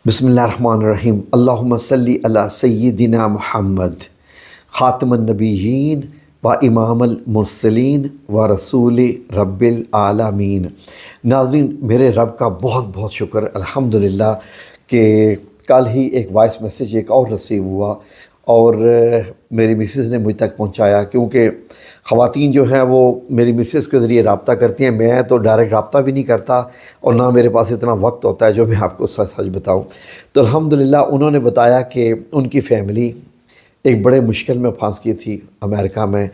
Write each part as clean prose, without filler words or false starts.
بسم اللہ الرحمن الرحیم اللہم صلی علی سیدنا محمد خاتم النبیین و امام المرسلین و رسول رب العالمین۔ ناظرین، میرے رب کا بہت بہت شکر الحمدللہ کہ کل ہی ایک وائس میسیج ایک اور رسیو ہوا اور میری مسز نے مجھ تک پہنچایا، کیونکہ خواتین جو ہیں وہ میری مسز کے ذریعے رابطہ کرتی ہیں۔ میں تو ڈائریکٹ رابطہ بھی نہیں کرتا اور نہ میرے پاس اتنا وقت ہوتا ہے جو میں آپ کو سچ بتاؤں۔ تو الحمدللہ انہوں نے بتایا کہ ان کی فیملی ایک بڑے مشکل میں پھنس گئی تھی امریکہ میں،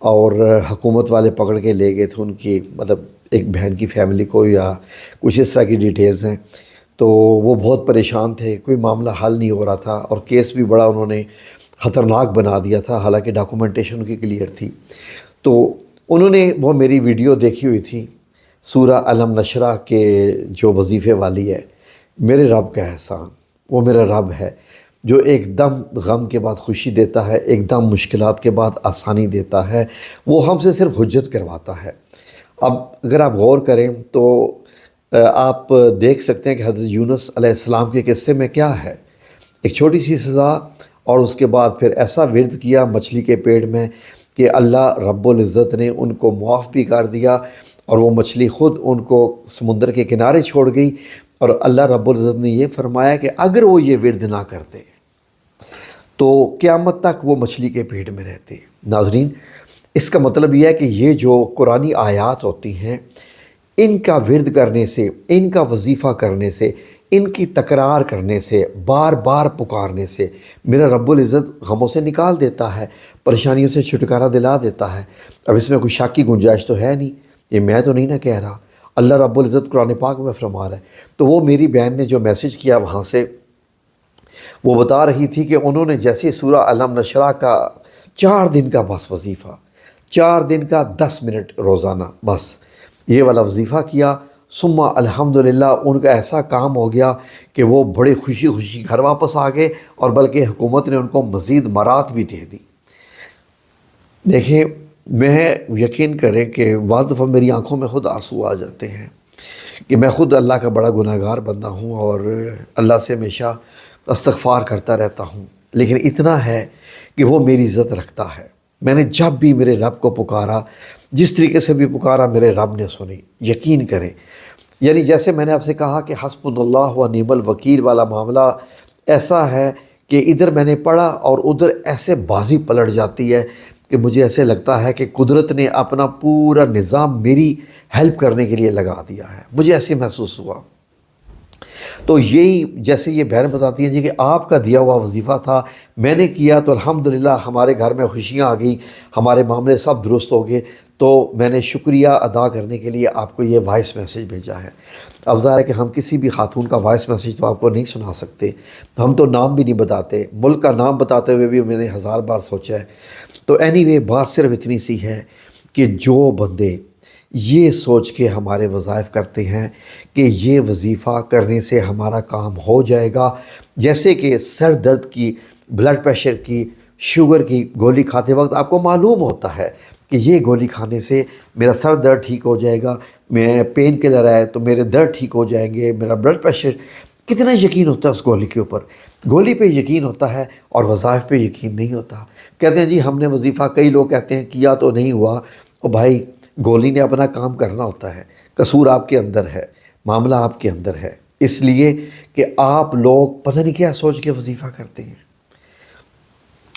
اور حکومت والے پکڑ کے لے گئے تھے ان کی ایک بہن کی فیملی کو، یا کچھ اس طرح کی ڈیٹیلز ہیں۔ تو وہ بہت پریشان تھے، کوئی معاملہ حل نہیں ہو رہا تھا، اور کیس بھی بڑا انہوں نے خطرناک بنا دیا تھا، حالانکہ ڈاکومنٹیشن ان کی کلیئر تھی۔ تو انہوں نے وہ میری ویڈیو دیکھی ہوئی تھی، سورہ علم نشرہ کے جو وظیفے والی ہے، میرے رب کا احسان، وہ میرا رب ہے جو ایک دم غم کے بعد خوشی دیتا ہے، ایک دم مشکلات کے بعد آسانی دیتا ہے، وہ ہم سے صرف حجت کرواتا ہے۔ اب اگر آپ غور کریں تو آپ دیکھ سکتے ہیں کہ حضرت یونس علیہ السلام کے قصے میں کیا ہے، ایک چھوٹی سی سزا، اور اس کے بعد پھر ایسا ورد کیا مچھلی کے پیٹ میں کہ اللہ رب العزت نے ان کو معاف بھی کر دیا، اور وہ مچھلی خود ان کو سمندر کے کنارے چھوڑ گئی، اور اللہ رب العزت نے یہ فرمایا کہ اگر وہ یہ ورد نہ کرتے تو قیامت تک وہ مچھلی کے پیٹ میں رہتے۔ ناظرین، اس کا مطلب یہ ہے کہ یہ جو قرآنی آیات ہوتی ہیں، ان کا ورد کرنے سے، ان کا وظیفہ کرنے سے، ان کی تکرار کرنے سے، بار بار پکارنے سے میرا رب العزت غموں سے نکال دیتا ہے، پریشانیوں سے چھٹکارا دلا دیتا ہے۔ اب اس میں کوئی شک کی گنجائش تو ہے نہیں، یہ میں تو نہیں نہ کہہ رہا، اللہ رب العزت قرآن پاک میں فرما رہا ہے۔ تو وہ میری بہن نے جو میسیج کیا وہاں سے، وہ بتا رہی تھی کہ انہوں نے جیسے سورہ علم نشرہ کا 4 دن کا بس وظیفہ، 4 دن کا 10 منٹ روزانہ بس یہ والا وظیفہ کیا، ثم الحمدللہ ان کا ایسا کام ہو گیا کہ وہ بڑے خوشی خوشی گھر واپس آ گئے، اور بلکہ حکومت نے ان کو مزید مرات بھی دے دی۔ دیکھیں، میں یقین کریں کہ بعض دفعہ میری آنکھوں میں خود آنسو آ جاتے ہیں کہ میں خود اللہ کا بڑا گناہ گار بندہ ہوں، اور اللہ سے ہمیشہ استغفار کرتا رہتا ہوں، لیکن اتنا ہے کہ وہ میری عزت رکھتا ہے۔ میں نے جب بھی میرے رب کو پکارا، جس طریقے سے بھی پکارا، میرے رب نے سنی۔ یقین کریں، یعنی جیسے میں نے آپ سے کہا کہ حسبنا اللہ و نعم الوکیل والا معاملہ ایسا ہے کہ ادھر میں نے پڑھا اور ادھر ایسے بازی پلٹ جاتی ہے کہ مجھے ایسے لگتا ہے کہ قدرت نے اپنا پورا نظام میری ہیلپ کرنے کے لیے لگا دیا ہے، مجھے ایسے محسوس ہوا۔ تو یہی جیسے یہ بہن بتاتی ہیں جی کہ آپ کا دیا ہوا وظیفہ تھا، میں نے کیا تو الحمدللہ ہمارے گھر میں خوشیاں آ گئیں، ہمارے معاملے سب درست ہو گئے، تو میں نے شکریہ ادا کرنے کے لیے آپ کو یہ وائس میسیج بھیجا ہے۔ اب ظاہر ہے کہ ہم کسی بھی خاتون کا وائس میسیج تو آپ کو نہیں سنا سکتے، ہم تو نام بھی نہیں بتاتے، ملک کا نام بتاتے ہوئے بھی میں نے 1000 بار سوچا ہے۔ تو اینی وے، بات صرف اتنی سی ہے کہ جو بندے یہ سوچ کے ہمارے وظائف کرتے ہیں کہ یہ وظیفہ کرنے سے ہمارا کام ہو جائے گا، جیسے کہ سر درد کی، بلڈ پریشر کی، شوگر کی گولی کھاتے وقت آپ کو معلوم ہوتا ہے کہ یہ گولی کھانے سے میرا سر درد ٹھیک ہو جائے گا، میں پین کلر ہے تو میرے درد ٹھیک ہو جائیں گے، میرا بلڈ پریشر، کتنا یقین ہوتا ہے اس گولی کے اوپر، گولی پہ یقین ہوتا ہے اور وظائف پہ یقین نہیں ہوتا۔ کہتے ہیں جی ہم نے وظیفہ، کئی لوگ کہتے ہیں کیا تو نہیں ہوا، اور بھائی گولی نے اپنا کام کرنا ہوتا ہے، قصور آپ کے اندر ہے، معاملہ آپ کے اندر ہے، اس لیے کہ آپ لوگ پتہ نہیں کیا سوچ کے وظیفہ کرتے ہیں۔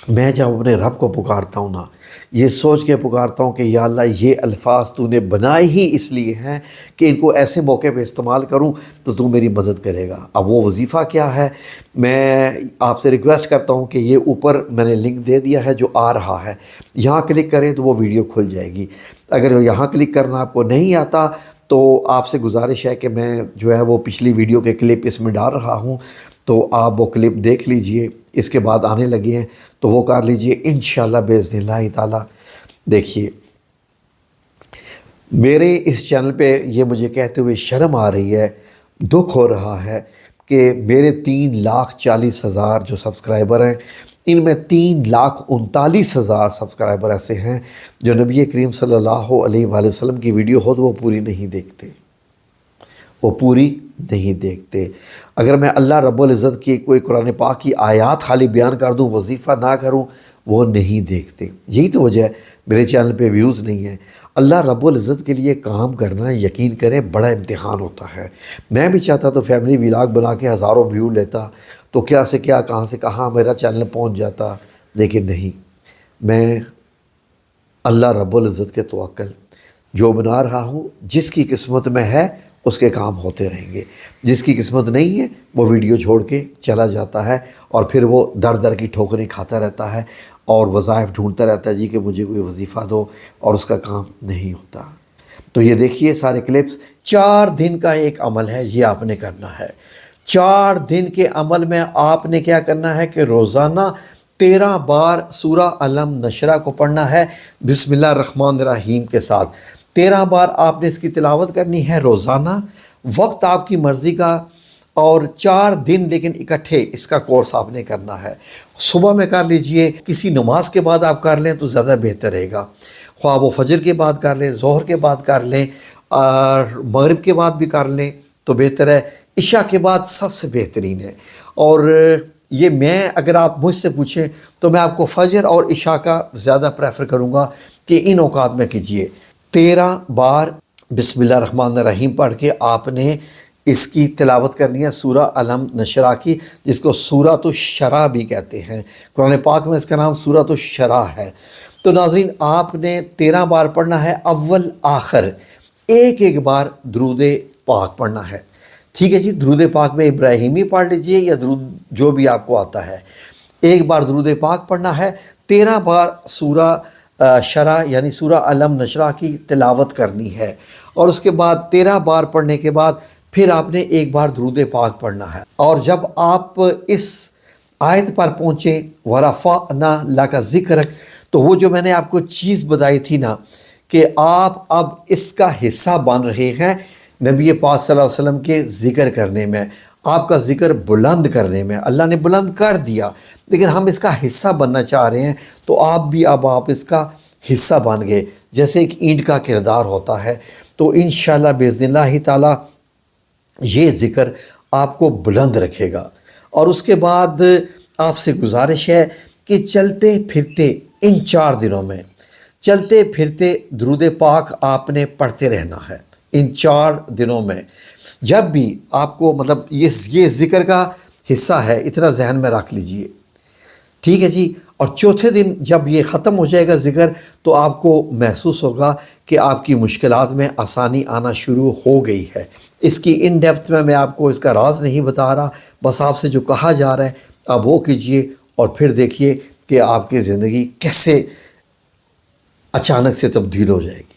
میں جب اپنے رب کو پکارتا ہوں نا، یہ سوچ کے پکارتا ہوں کہ یا اللہ یہ الفاظ تو نے بنائے ہی اس لیے ہیں کہ ان کو ایسے موقع پہ استعمال کروں تو تو میری مدد کرے گا۔ اب وہ وظیفہ کیا ہے، میں آپ سے ریکویسٹ کرتا ہوں کہ یہ اوپر میں نے لنک دے دیا ہے جو آ رہا ہے، یہاں کلک کریں تو وہ ویڈیو کھل جائے گی۔ اگر یہاں کلک کرنا آپ کو نہیں آتا تو آپ سے گزارش ہے کہ میں جو ہے وہ پچھلی ویڈیو کے کلپ اس میں ڈال رہا ہوں، تو آپ وہ کلپ دیکھ لیجئے، اس کے بعد آنے لگے ہیں تو وہ کر لیجئے انشاءاللہ باذن اللہ تعالی۔ دیکھیے، میرے اس چینل پہ یہ مجھے کہتے ہوئے شرم آ رہی ہے، دکھ ہو رہا ہے کہ میرے 3,40,000 جو سبسکرائبر ہیں، ان میں 3,39,000 سبسکرائبر ایسے ہیں جو نبی کریم صلی اللہ علیہ وآلہ وسلم کی ویڈیو ہو تو وہ پوری نہیں دیکھتے، وہ پوری نہیں دیکھتے۔ اگر میں اللہ رب العزت کی کوئی قرآن پاک کی آیات خالی بیان کر دوں، وظیفہ نہ کروں، وہ نہیں دیکھتے۔ یہی تو وجہ ہے میرے چینل پہ ویوز نہیں ہیں۔ اللہ رب العزت کے لیے کام کرنا، یقین کریں، بڑا امتحان ہوتا ہے۔ میں بھی چاہتا تو فیملی ولاگ بنا کے ہزاروں ویو لیتا، تو کیا سے کیا، کہاں سے کہاں میرا چینل پہنچ جاتا، لیکن نہیں۔ میں اللہ رب العزت کے توکل جو بنا رہا ہوں، جس کی قسمت میں ہے اس کے کام ہوتے رہیں گے، جس کی قسمت نہیں ہے وہ ویڈیو چھوڑ کے چلا جاتا ہے، اور پھر وہ در در کی ٹھوکریں کھاتا رہتا ہے اور وظائف ڈھونڈتا رہتا ہے جی کہ مجھے کوئی وظیفہ دو، اور اس کا کام نہیں ہوتا۔ تو یہ دیکھیے سارے کلپس، 4 دن کا ایک عمل ہے، یہ آپ نے کرنا ہے۔ 4 دن کے عمل میں آپ نے کیا کرنا ہے کہ روزانہ 13 بار سورہ علم نشرہ کو پڑھنا ہے بسم اللہ الرحمن الرحیم کے ساتھ۔ 13 بار آپ نے اس کی تلاوت کرنی ہے روزانہ، وقت آپ کی مرضی کا، اور 4 دن لیکن اکٹھے اس کا کورس آپ نے کرنا ہے۔ صبح میں کر لیجئے، کسی نماز کے بعد آپ کر لیں تو زیادہ بہتر رہے گا، خواہ وہ فجر کے بعد کر لیں، ظہر کے بعد کر لیں، اور مغرب کے بعد بھی کر لیں تو بہتر ہے، عشاء کے بعد سب سے بہترین ہے۔ اور یہ میں اگر آپ مجھ سے پوچھیں تو میں آپ کو فجر اور عشاء کا زیادہ پریفر کروں گا کہ ان اوقات میں کیجئے۔ 13 بار بسم اللہ الرحمن الرحیم پڑھ کے آپ نے اس کی تلاوت کرنی ہے سورہ علم نشرہ کی، جس کو سورۃ الشرح بھی کہتے ہیں، قرآن پاک میں اس کا نام سورۃ الشرح ہے۔ تو ناظرین، آپ نے 13 بار پڑھنا ہے، اول آخر ایک بار درود پاک پڑھنا ہے۔ ٹھیک ہے جی، درود پاک میں ابراہیمی پڑھ لیجئے یا درود جو بھی آپ کو آتا ہے، ایک بار درود پاک پڑھنا ہے، 13 بار سورہ شرح یعنی سورہ علم نشرہ کی تلاوت کرنی ہے، اور اس کے بعد 13 بار پڑھنے کے بعد پھر آپ نے ایک بار درود پاک پڑھنا ہے۔ اور جب آپ اس آیت پر پہنچیں وَرَفَعْنَا لَكَ ذِكْرَكَ، تو وہ جو میں نے آپ کو چیز بتائی تھی نا کہ آپ اب اس کا حصہ بن رہے ہیں نبی پاک صلی اللہ علیہ وسلم کے ذکر کرنے میں، آپ کا ذکر بلند کرنے میں، اللہ نے بلند کر دیا لیکن ہم اس کا حصہ بننا چاہ رہے ہیں، تو آپ بھی اب آپ اس کا حصہ بن گئے، جیسے ایک اینٹ کا کردار ہوتا ہے۔ تو انشاءاللہ باذن اللہ تعالی یہ ذکر آپ کو بلند رکھے گا۔ اور اس کے بعد آپ سے گزارش ہے کہ چلتے پھرتے ان 4 دنوں میں چلتے پھرتے درود پاک آپ نے پڑھتے رہنا ہے ان 4 دنوں میں۔ جب بھی آپ کو مطلب یہ ذکر کا حصہ ہے، اتنا ذہن میں رکھ لیجئے، ٹھیک ہے جی۔ اور چوتھے دن جب یہ ختم ہو جائے گا ذکر، تو آپ کو محسوس ہوگا کہ آپ کی مشکلات میں آسانی آنا شروع ہو گئی ہے۔ اس کی ان ڈیپتھ میں آپ کو اس کا راز نہیں بتا رہا، بس آپ سے جو کہا جا رہا ہے اب وہ کیجئے، اور پھر دیکھیے کہ آپ کی زندگی کیسے اچانک سے تبدیل ہو جائے گی۔